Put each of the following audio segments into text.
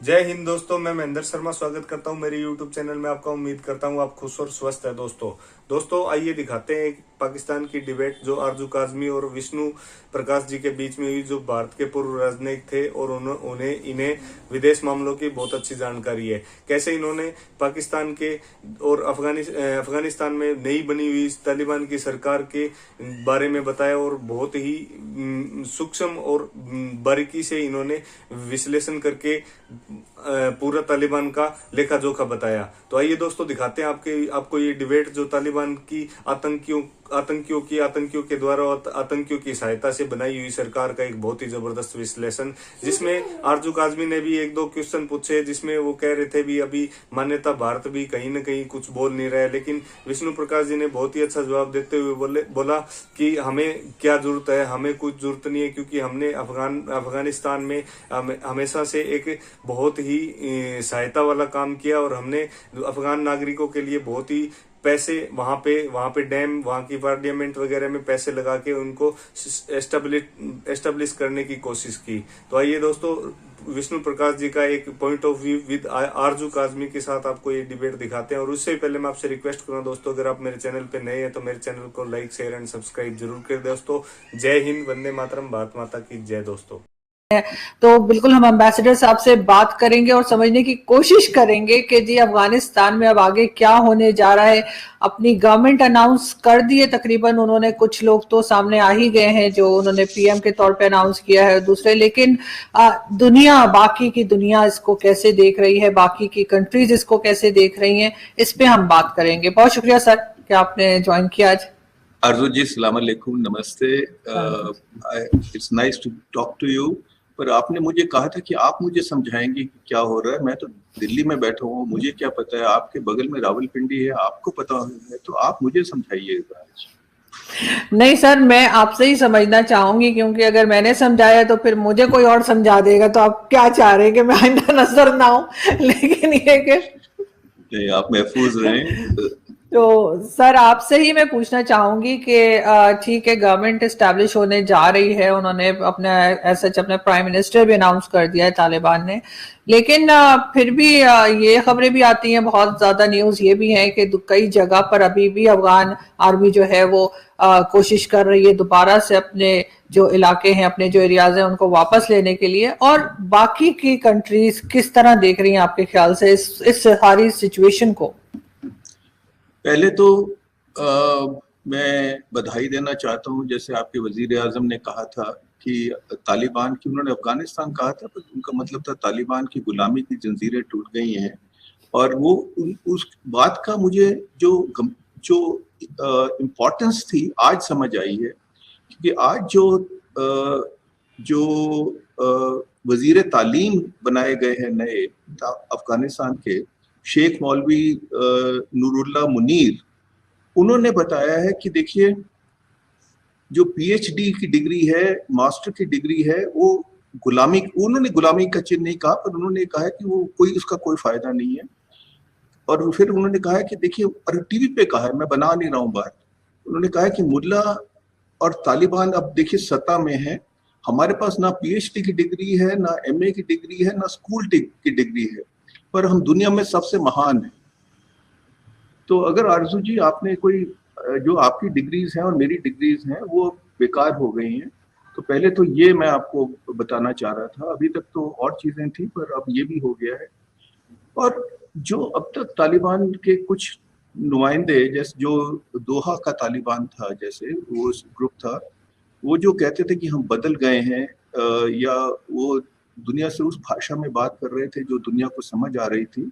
जय हिंद दोस्तों, मैं महेंद्र शर्मा स्वागत करता हूं मेरे YouTube चैनल में आपका। उम्मीद करता हूं आप खुश और स्वस्थ है। दोस्तों आइए दिखाते हैं एक पाकिस्तान की डिबेट जो आरजू काजमी और विष्णु प्रकाश जी के बीच में हुई, जो भारत के पूर्व राजनयिक थे और उन्हें इन्हें विदेश मामलों की बहुत अच्छी जानकारी है। कैसे इन्होंने पाकिस्तान के और अफगानिस्तान में नई बनी हुई तालिबान की सरकार के बारे में बताया और बहुत ही सूक्ष्म और बारीकी से इन्होंने विश्लेषण करके पूरा तालिबान का लेखा जोखा बताया। तो आइए दोस्तों दिखाते हैं आपको ये डिबेट जो तालिबान की आतंकियों के द्वारा और आतंकियों की सहायता से बनाई हुई सरकार का एक बहुत ही जबरदस्त विश्लेषण, जिसमें आरजू काजमी ने भी एक दो क्वेश्चन पूछे, जिसमें वो कह रहे थे भी अभी मान्यता भारत भी कहीं ना कहीं कुछ बोल नहीं रहा है, लेकिन विष्णु प्रकाश जी ने बहुत ही अच्छा जवाब देते हुए बोला कि हमें क्या जरूरत है, हमें कुछ जरूरत नहीं है, क्योंकि हमने अफगानिस्तान में हमेशा से एक बहुत ही सहायता वाला काम किया और हमने अफगान नागरिकों के लिए बहुत ही पैसे वहां पे डैम, वहां की पार्लियामेंट वगैरह में पैसे लगा के उनको एस्टेब्लिश करने की कोशिश की। तो आइए दोस्तों विष्णु प्रकाश जी का एक पॉइंट ऑफ व्यू विद आरजू काजमी के साथ आपको ये डिबेट दिखाते हैं। और उससे पहले मैं आपसे रिक्वेस्ट करूंगा दोस्तों, अगर आप मेरे चैनल पे नए हैं तो मेरे चैनल को लाइक शेयर एंड सब्सक्राइब जरूर कर दोस्तों। जय हिंद, वंदे मातरम, भारत माता की जय दोस्तों। है। तो बिल्कुल हम एम्बेसडर साहब से बात करेंगे और समझने की कोशिश करेंगे कि जी अफगानिस्तान में अब आगे क्या होने जा रहा है। अपनी गवर्नमेंट अनाउंस कर दी है तकरीबन, उन्होंने कुछ लोग तो सामने आ ही गए हैं जो उन्होंने पीएम के तौर पे अनाउंस किया है दूसरे, लेकिन बाकी की दुनिया इसको कैसे देख रही है, बाकी की कंट्रीज इसको कैसे देख रही हैं, इस पे हम बात करेंगे। बहुत शुक्रिया सर कि आपने ज्वाइन किया आज। आरजू जी सलाम अलैकुम, नमस्ते। It's nice to talk to you. पर आपने मुझे कहा था कि आप मुझे समझाएंगे कि क्या हो रहा है। मैं तो दिल्ली में बैठा हूँ, मुझे क्या पता है। आपके बगल में रावलपिंडी है, आपको पता है, तो आप मुझे समझाइएगा। नहीं सर, मैं आपसे ही समझना चाहूंगी, क्योंकि अगर मैंने समझाया तो फिर मुझे कोई और समझा देगा, तो आप क्या चाह रहे हैं कि मैं आइंदा नजर ना हूं। लेकिन ये कि आप महफूज रहें। तो सर आपसे ही मैं पूछना चाहूंगी कि ठीक है, गवर्नमेंट एस्टैब्लिश होने जा रही है, उन्होंने अपने सच अपने प्राइम मिनिस्टर भी अनाउंस कर दिया है तालिबान ने, लेकिन फिर भी ये खबरें भी आती हैं, बहुत ज्यादा न्यूज ये भी है कि कई जगह पर अभी भी अफगान आर्मी जो है वो कोशिश कर रही है दोबारा से अपने जो इलाके हैं, अपने जो एरियाज हैं, उनको वापस लेने के लिए। और बाकी की कंट्रीज किस तरह देख रही हैं आपके ख्याल से इस सारी सिचुएशन को? पहले तो मैं बधाई देना चाहता हूं, जैसे आपके वजीर आजम ने कहा था कि तालिबान की, उन्होंने अफगानिस्तान कहा था पर उनका मतलब था तालिबान की गुलामी की जंजीरें टूट गई हैं। और वो उस बात का मुझे जो इम्पोर्टेंस थी आज समझ आई है। क्योंकि आज जो वजीर तालीम बनाए गए हैं नए अफगानिस्तान के, शेख मौलवी नूरुल्लाह मुनीर, उन्होंने बताया है कि देखिए जो पीएचडी की डिग्री है, मास्टर की डिग्री है, वो गुलामी, उन्होंने गुलामी का चिन्ह नहीं कहा, पर उन्होंने कहा कि वो उसका कोई फायदा नहीं है। और फिर उन्होंने कहा कि देखिए, और टीवी पे कहा है, मैं बना नहीं रहा हूँ बात, उन्होंने कहा कि मुल्ला और तालिबान अब देखिए सत्ता में है, हमारे पास ना पीएचडी की डिग्री है, ना एमए की डिग्री है, ना स्कूल की डिग्री है, पर हम दुनिया में सबसे महान है। तो अगर आरजू जी आपने कोई जो आपकी डिग्रीज हैं और मेरी डिग्रीज हैं वो बेकार हो गई हैं, तो पहले तो ये मैं आपको बताना चाह रहा था। अभी तक तो और चीजें थी, पर अब ये भी हो गया है। और जो अब तक तालिबान के कुछ नुमाइंदे, जैसे जो दोहा का तालिबान था, जैसे वो ग्रुप था, वो जो कहते थे कि हम बदल गए हैं, या वो दुनिया से उस भाषा में बात कर रहे थे जो दुनिया को समझ आ रही थी।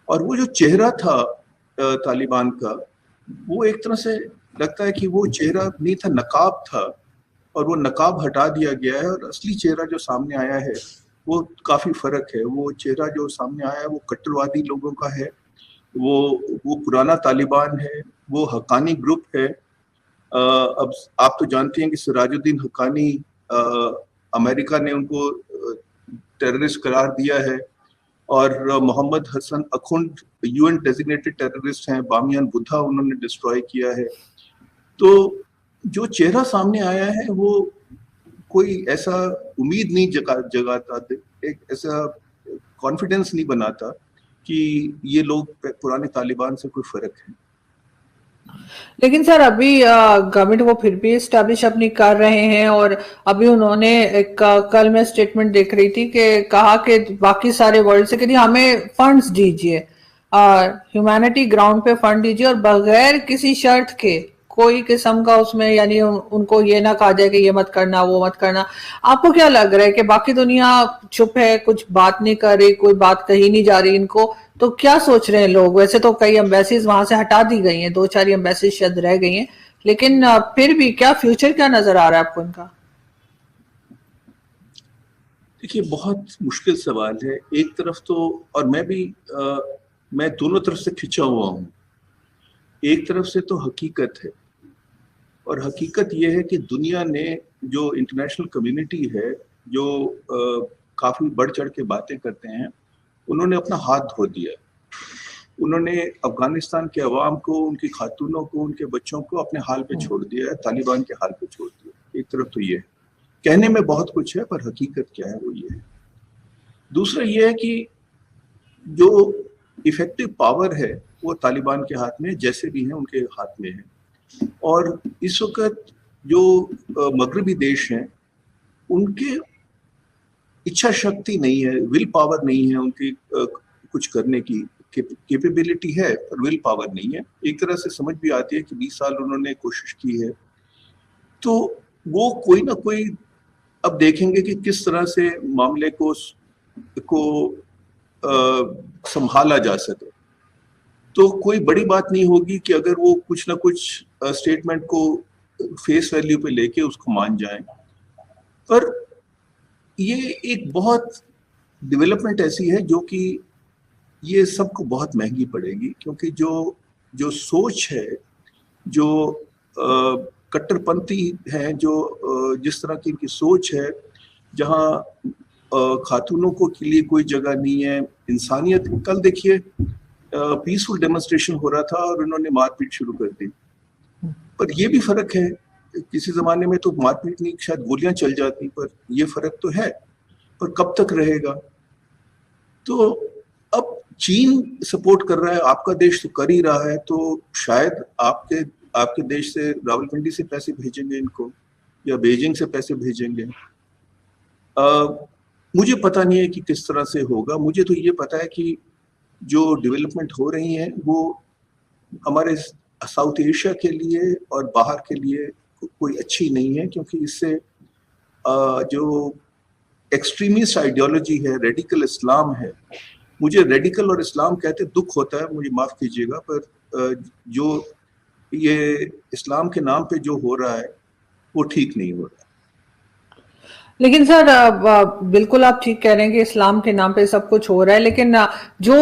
और वो जो चेहरा था तालिबान का, वो एक तरह से लगता है कि वो चेहरा नहीं था, नकाब था, और वो नकाब हटा दिया गया है और असली चेहरा जो सामने आया है वो काफी फर्क है। वो चेहरा जो सामने आया है वो कट्टरवादी लोगों का है, वो पुराना तालिबान है, वो हक्कानी ग्रुप है। अब आप तो जानते हैं कि सिराजुद्दीन हक्कानी, अमेरिका ने उनको टेररिस्ट करार दिया है, और Mohammad Hasan Akhund UN designated terrorist हैं, बामियान बुद्धा उन्होंने डिस्ट्रॉय किया है। तो जो चेहरा सामने आया है वो कोई ऐसा उम्मीद नहीं जगाता, एक ऐसा कॉन्फिडेंस नहीं बनाता कि ये लोग पुराने तालिबान से कोई फर्क है। लेकिन सर अभी गवर्नमेंट वो फिर भी स्टैब्लिश अपनी कर रहे हैं, और अभी उन्होंने एक कल मैं स्टेटमेंट देख रही थी कि कहा कि बाकी सारे वर्ल्ड से कि हमें फंड्स दीजिए, ह्यूमैनिटी ग्राउंड पे फंड दीजिए, और बगैर किसी शर्त के कोई किस्म का उसमें, यानी उनको ये ना कहा जाए कि ये मत करना वो मत करना। आपको क्या लग रहा है कि बाकी दुनिया चुप है, कुछ बात नहीं कर रही, कोई बात कही नहीं जा रही इनको, तो क्या सोच रहे हैं लोग? वैसे तो कई एम्बेसीज वहां से हटा दी गई हैं, 2-4 एम्बेसीज शायद रह गई हैं, लेकिन फिर भी क्या फ्यूचर क्या नजर आ रहा है आपको इनका? देखिए, बहुत मुश्किल सवाल है। एक तरफ तो, और मैं दोनों तरफ से खिंचा हुआ हूँ। एक तरफ से तो हकीकत है, और हकीकत यह है कि दुनिया ने, जो इंटरनेशनल कम्युनिटी है, जो काफी बढ़ चढ़ के बातें करते हैं, उन्होंने अपना हाथ धो दिया। उन्होंने अफगानिस्तान के अवाम को, उनकी खातूनों को, उनके बच्चों को अपने हाल पे छोड़ दिया है, तालिबान के हाल पे छोड़ दिया। एक तरफ तो ये है, कहने में बहुत कुछ है, पर हकीकत क्या है वो ये है। दूसरा ये है कि जो इफेक्टिव पावर है वो तालिबान के हाथ में, जैसे भी हैं उनके हाथ में है। और इस वक्त जो मगरबी देश हैं, उनके इच्छा शक्ति नहीं है, विल पावर नहीं है उनकी, कुछ करने की कैपेबिलिटी है पर विल पावर नहीं है। एक तरह से समझ भी आती है कि 20 साल उन्होंने कोशिश की है, तो वो कोई ना कोई अब देखेंगे कि किस तरह से मामले को संभाला जा सके। तो कोई बड़ी बात नहीं होगी कि अगर वो कुछ ना कुछ स्टेटमेंट को फेस वैल्यू पे लेके उसको मान जाएं, पर ये एक बहुत डेवलपमेंट ऐसी है जो कि ये सबको बहुत महंगी पड़ेगी, क्योंकि जो सोच है, जो कट्टरपंथी है, जो जिस तरह की इनकी सोच है, जहाँ खातूनों को के लिए कोई जगह नहीं है, इंसानियत। कल देखिए पीसफुल डेमोन्स्ट्रेशन हो रहा था और उन्होंने मारपीट शुरू कर दी। पर ये भी फर्क है, किसी जमाने में तो मारपीट नहीं, शायद गोलियां चल जाती, पर ये फर्क तो है। पर कब तक रहेगा? तो अब चीन सपोर्ट कर रहा है, आपका देश तो कर ही रहा है, तो शायद आपके देश से, रावलपिंडी से पैसे भेजेंगे इनको, या बीजिंग से पैसे भेजेंगे। मुझे पता नहीं है कि किस तरह से होगा। मुझे तो ये पता है कि जो डेवलपमेंट हो रही है वो हमारे साउथ एशिया के लिए और बाहर के लिए कोई अच्छी नहीं है, क्योंकि इससे जो एक्सट्रीमिस्ट आइडियोलॉजी है, रेडिकल इस्लाम है, मुझे रेडिकल और इस्लाम कहते दुख होता है, मुझे माफ कीजिएगा, पर जो ये इस्लाम के नाम पे जो हो रहा है वो ठीक नहीं हो रहा। लेकिन सर बिल्कुल आप ठीक कह रहे हैं कि इस्लाम के नाम पे सब कुछ हो रहा है, लेकिन जो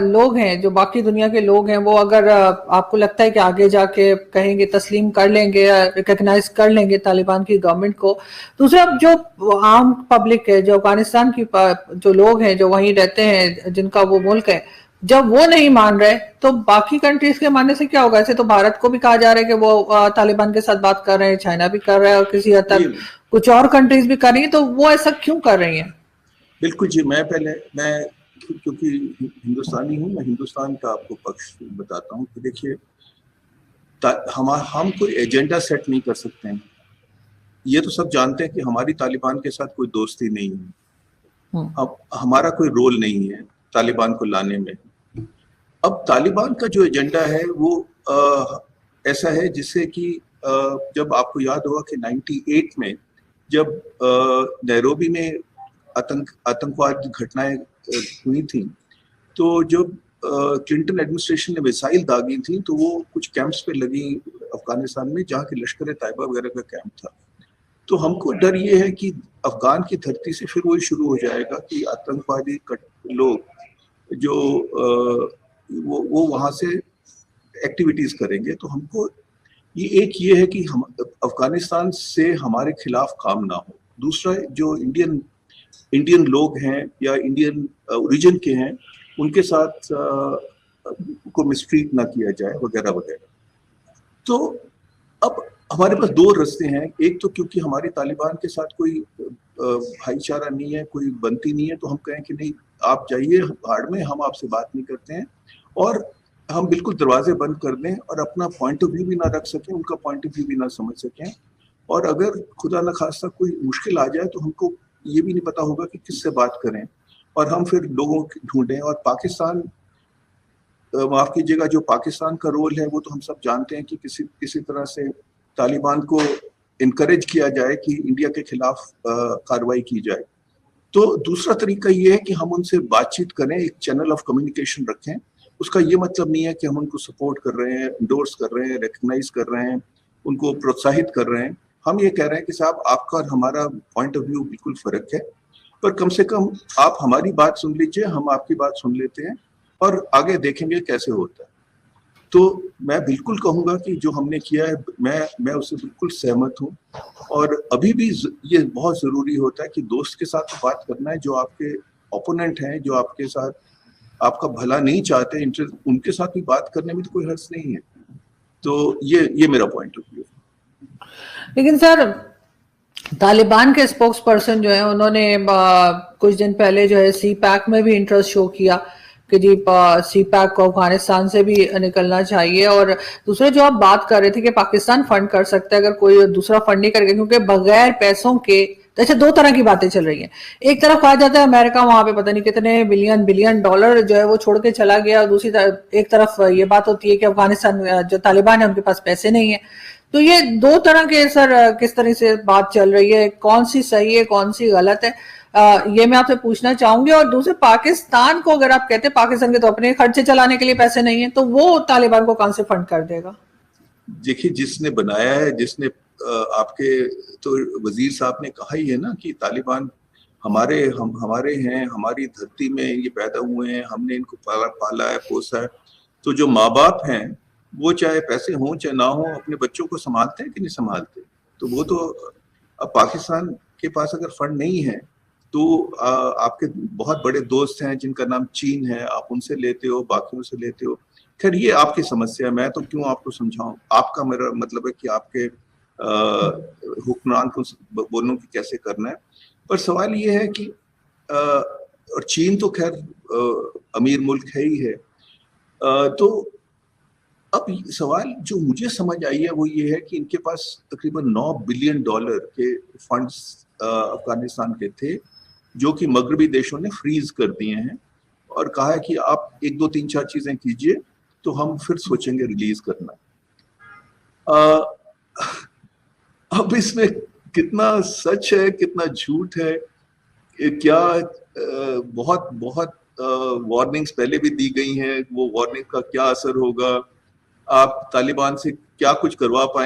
लोग हैं, जो बाकी दुनिया के लोग हैं, वो अगर आपको लगता है कि आगे जाके कहेंगे, तस्लीम कर लेंगे, रिकग्नाइज कर लेंगे तालिबान की गवर्नमेंट को, दूसरा जो आम पब्लिक है, जो अफगानिस्तान की जो लोग हैं, जो वहीं रहते हैं, जिनका वो मुल्क है, जब वो नहीं मान रहे तो बाकी कंट्रीज के मानने से क्या होगा? ऐसे तो भारत को भी कहा जा रहा है कि वो तालिबान के साथ बात कर रहे हैं, चाइना भी कर रहा है, और किसी हद तक कुछ और कंट्रीज भी कर रही है, तो वो ऐसा क्यों कर रही हैं? बिल्कुल जी, मैं क्योंकि हिंदुस्तानी हूँ, मैं हिंदुस्तान का आपको पक्ष बताता हूँ कि देखिए, हम कोई एजेंडा सेट नहीं कर सकते हैं। ये तो सब जानते हैं कि हमारी तालिबान के साथ कोई दोस्ती नहीं है, अब हमारा कोई रोल नहीं है तालिबान को लाने में। अब तालिबान का जो एजेंडा है वो ऐसा है जिससे कि जब आपको याद होगा कि 98 में जब नैरोबी में आतंकवाद घटनाएं हुई थी, तो जब क्लिंटन एडमिनिस्ट्रेशन ने मिसाइल दागी थी, तो वो कुछ कैंप्स पे लगी अफगानिस्तान में, जहाँ की लश्कर तैयबा वगैरह का कैंप था। तो हमको डर ये है कि अफगान की धरती से फिर वही शुरू हो जाएगा कि आतंकवादी लोग जो वो वहाँ से एक्टिविटीज करेंगे। तो हमको ये है कि हम अफगानिस्तान से हमारे खिलाफ काम ना हो। दूसरा, जो इंडियन लोग हैं या इंडियन ओरिजिन के हैं, उनके साथ को मिसट्रीट ना किया जाए वगैरह वगैरह। तो अब हमारे पास दो रास्ते हैं। एक तो क्योंकि हमारी तालिबान के साथ कोई भाईचारा नहीं है, कोई बनती नहीं है, तो हम कहें कि नहीं, आप जाइए भाड़ में, हम आपसे बात नहीं करते हैं, और हम बिल्कुल दरवाजे बंद कर दें और अपना पॉइंट ऑफ व्यू भी ना रख सकें, उनका पॉइंट ऑफ व्यू भी ना समझ सकें, और अगर खुदा न खास्ता कोई मुश्किल आ जाए तो हमको ये भी नहीं पता होगा कि किससे बात करें, और हम फिर लोगों को ढूंढें। और पाकिस्तान, माफ कीजिएगा, जो पाकिस्तान का रोल है वो तो हम सब जानते हैं कि किसी तरह से तालिबान को इनकरेज किया जाए कि इंडिया के खिलाफ कार्रवाई की जाए। तो दूसरा तरीका ये है कि हम उनसे बातचीत करें, एक चैनल ऑफ कम्युनिकेशन रखें। उसका ये मतलब नहीं है कि हम उनको सपोर्ट कर रहे हैं, इंडोर्स कर रहे हैं, रिकग्नाइज कर रहे हैं, उनको प्रोत्साहित कर रहे हैं। हम ये कह रहे हैं कि साहब, आपका और हमारा पॉइंट ऑफ व्यू बिल्कुल फर्क है, पर कम से कम आप हमारी बात सुन लीजिए, हम आपकी बात सुन लेते हैं और आगे देखेंगे कैसे होता है। तो मैं बिल्कुल कहूंगा कि जो हमने किया है, मैं उससे बिल्कुल सहमत हूँ। और अभी भी ये बहुत जरूरी होता है कि दोस्त के साथ बात करना है, जो आपके ओपोनेंट हैं, जो आपके साथ आपका भला नहीं चाहते, इंटरेस्ट, उनके साथ भी बात करने में तो कोई हर्ज नहीं है। तो ये मेरा पॉइंट ऑफ व्यू। लेकिन सर, तालिबान के स्पोक्स पर्सन जो है, उन्होंने कुछ दिन पहले जो है सी पैक में भी इंटरेस्ट शो किया कि जी सी पैक को अफगानिस्तान से भी निकलना चाहिए। और दूसरा जो आप बात कर रहे थे कि पाकिस्तान फंड कर सकता है अगर कोई दूसरा फंड नहीं करेगा, क्योंकि बगैर पैसों के, अच्छा, दो तरह की बातें चल रही हैं। एक तरफ कहा जाता है अमेरिका वहां पे पता नहीं कितने बिलियन डॉलर जो है वो छोड़ के चला गया, और दूसरी तरफ एक तरफ ये बात होती है कि अफगानिस्तान जो तालिबान है उनके पास पैसे नहीं है। तो ये दो तरह के सर किस तरह से बात चल रही है, कौन सी सही है कौन सी गलत है, ये मैं आपसे पूछना चाहूंगी। और दूसरे, पाकिस्तान को अगर आप कहते हैं पाकिस्तान के तो अपने खर्चे चलाने के लिए पैसे नहीं है, तो वो तालिबान को कहां से फंड कर देगा? देखिए, जिसने बनाया है, जिसने आपके तो वजीर साहब ने कहा ही है ना कि तालिबान हमारे हैं, हमारी धरती में ये पैदा हुए हैं, हमने इनको पाला है, पोसा है। तो जो माँ बाप हैं वो चाहे पैसे हों चाहे ना हो, अपने बच्चों को संभालते हैं कि नहीं संभालते? तो वो तो, अब पाकिस्तान के पास अगर फंड नहीं है तो आपके बहुत बड़े दोस्त हैं जिनका नाम चीन है, आप उनसे लेते हो, बाकियों से लेते हो। खैर, ये आपकी समस्या है, मैं तो क्यों आपको समझाऊं। आपका, मेरा मतलब है कि आपके हुक्मरान को बोलूं कि कैसे करना है। पर सवाल ये है कि और चीन तो खैर अमीर मुल्क है ही है। तो अब सवाल जो मुझे समझ आई है वो ये है कि इनके पास तकरीबन $9 बिलियन के फंड्स अफगानिस्तान के थे, जो कि मगरबी देशों ने फ्रीज कर दिए हैं और कहा है कि आप 1, 2, 3, 4 चीजें कीजिए तो हम फिर सोचेंगे रिलीज करना। अब इसमें कितना सच है कितना झूठ है, क्या बहुत वार्निंग्स पहले भी दी गई हैं, वो वार्निंग का क्या असर होगा, आप तालिबान से क्या कुछ करवा पाए